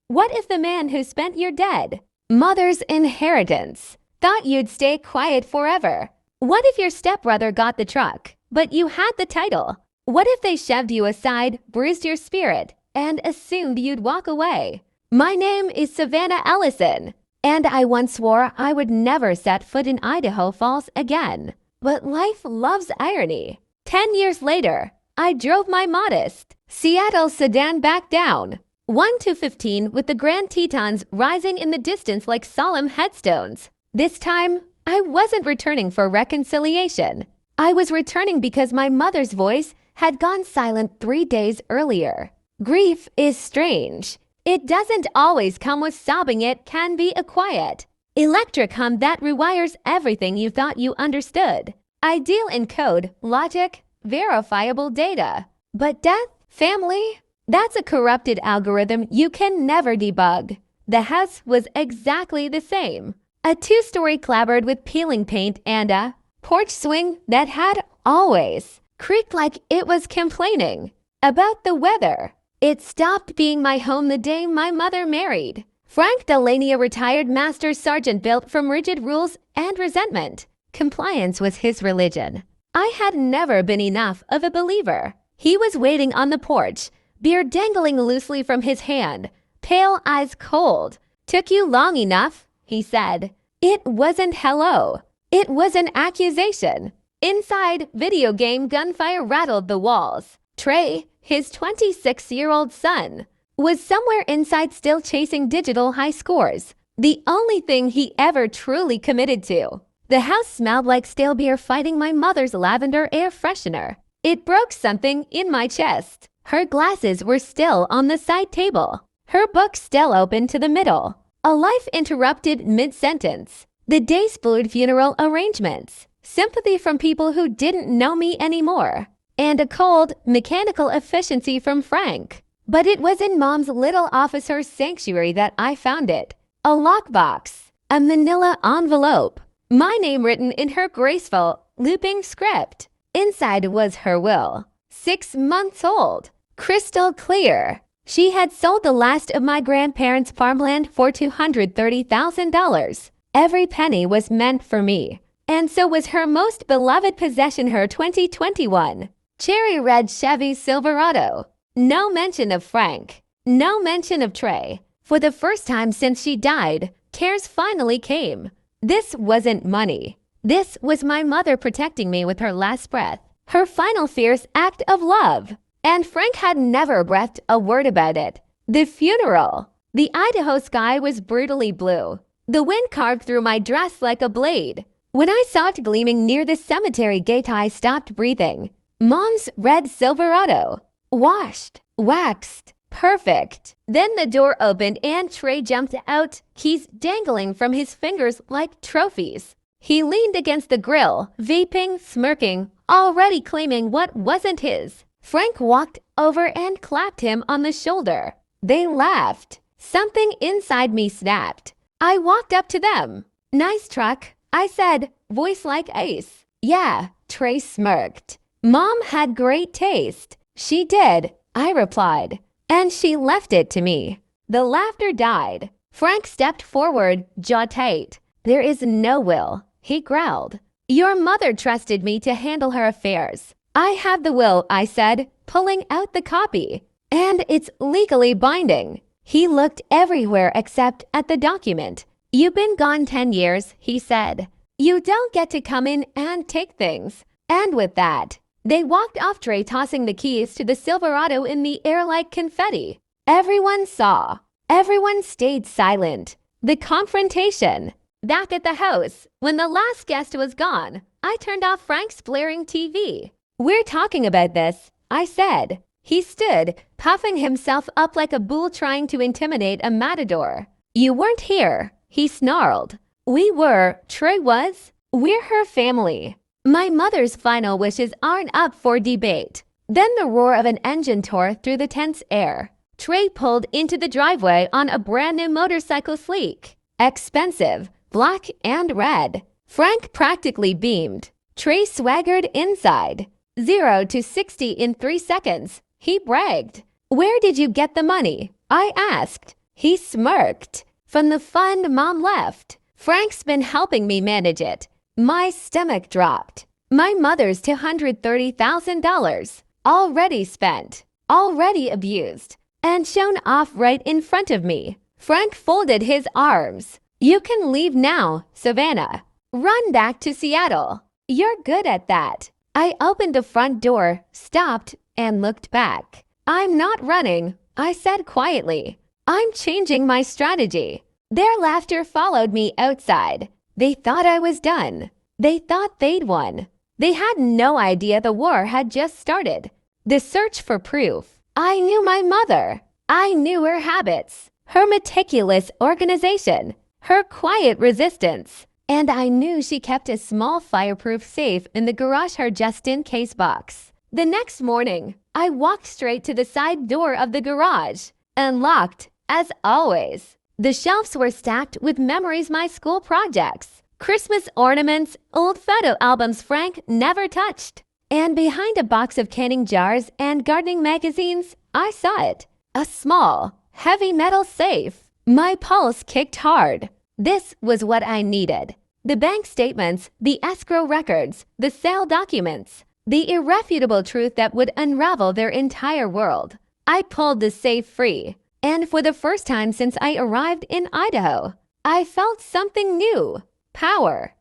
What if the man who spent your dead mother's inheritance thought you'd stay quiet forever? What if your stepbrother got the truck, but you had the title? What if they shoved you aside, bruised your spirit, and assumed you'd walk away? My name is Savannah Ellison, and I once swore I would never set foot in Idaho Falls again. But life loves irony. 10 years later, I drove my modest Seattle sedan back down, 1 to 15 with the Grand Tetons rising in the distance like solemn headstones. This time, I wasn't returning for reconciliation. I was returning because my mother's voice had gone silent 3 days earlier. Grief is strange. It doesn't always come with sobbing. It can be a quiet, electric hum that rewires everything you thought you understood. I deal in code, logic, verifiable data. But death, family, that's a corrupted algorithm you can never debug. The house was exactly the same. A 2-story clapboard with peeling paint and a porch swing that had always creaked like it was complaining about the weather. It stopped being my home the day my mother married. Frank Delaney, a retired master sergeant built from rigid rules and resentment. Compliance was his religion. I had never been enough of a believer. He was waiting on the porch, beer dangling loosely from his hand, pale eyes cold. "Took you long enough," he said. It wasn't hello. It was an accusation. Inside, video game gunfire rattled the walls. Trey, his 26-year-old son, was somewhere inside still chasing digital high scores. The only thing he ever truly committed to. The house smelled like stale beer fighting my mother's lavender air freshener. It broke something in my chest. Her glasses were still on the side table. Her book still open to the middle. A life interrupted mid-sentence. The day's fluid funeral arrangements. Sympathy from people who didn't know me anymore. And a cold, mechanical efficiency from Frank. But it was in Mom's little officer's sanctuary that I found it. A lockbox. A manila envelope. My name written in her graceful, looping script. Inside was her will. 6 months old. Crystal clear. She had sold the last of my grandparents' farmland for $230,000. Every penny was meant for me. And so was her most beloved possession, her 2021 cherry red Chevy Silverado. No mention of Frank. No mention of Trey. For the first time since she died, cares finally came. This wasn't money. This was my mother protecting me with her last breath. Her final fierce act of love. And Frank had never breathed a word about it. The funeral. The Idaho sky was brutally blue. The wind carved through my dress like a blade. When I saw it gleaming near the cemetery gate, I stopped breathing. Mom's red Silverado. Washed, waxed, perfect. Then the door opened and Trey jumped out, keys dangling from his fingers like trophies. He leaned against the grill, vaping, smirking, already claiming what wasn't his. Frank walked over and clapped him on the shoulder. They laughed. Something inside me snapped. I walked up to them. "Nice truck," I said, voice like ice. "Yeah," Trey smirked. "Mom had great taste." "She did," I replied. "And she left it to me." The laughter died. Frank stepped forward, jaw tight. "There is no will," he growled. "Your mother trusted me to handle her affairs." "I have the will," I said, pulling out the copy. "And it's legally binding." He looked everywhere except at the document. "You've been gone 10 years," he said. "You don't get to come in and take things." And with that, they walked off, Trey tossing the keys to the Silverado in the air like confetti. Everyone saw. Everyone stayed silent. The confrontation. Back at the house, when the last guest was gone, I turned off Frank's blaring TV. "We're talking about this," I said. He stood, puffing himself up like a bull trying to intimidate a matador. "You weren't here," he snarled. "We were," Trey was. "We're her family." My mother's final wishes aren't up for debate. Then the roar of an engine tore through the tense air. Trey pulled into the driveway on a brand new motorcycle, sleek, expensive, black and red. Frank practically beamed. Trey swaggered inside. 0 to 60 in 3 seconds. He bragged. "Where did you get the money?" I asked. He smirked. From the fund Mom left, Frank's been helping me manage it. My stomach dropped. My mother's $230,000. Already spent. Already abused. And shown off right in front of me. Frank folded his arms. You can leave now, Savannah. Run back to Seattle. You're good at that. I opened the front door, stopped, and looked back. I'm not running, I said quietly. I'm changing my strategy. Their laughter followed me outside. They thought I was done. They thought they'd won. They had no idea the war had just started. The search for proof. I knew my mother. I knew her habits, her meticulous organization, her quiet resistance. And I knew she kept a small fireproof safe in the garage, her just-in-case box. The next morning, I walked straight to the side door of the garage, unlocked, as always. The shelves were stacked with memories, my school projects, Christmas ornaments, old photo albums Frank never touched. And behind a box of canning jars and gardening magazines, I saw it. A small, heavy metal safe. My pulse kicked hard. This was what I needed. The bank statements, the escrow records, the sale documents, the irrefutable truth that would unravel their entire world. I pulled the safe free, and for the first time since I arrived in Idaho, I felt something new. Power.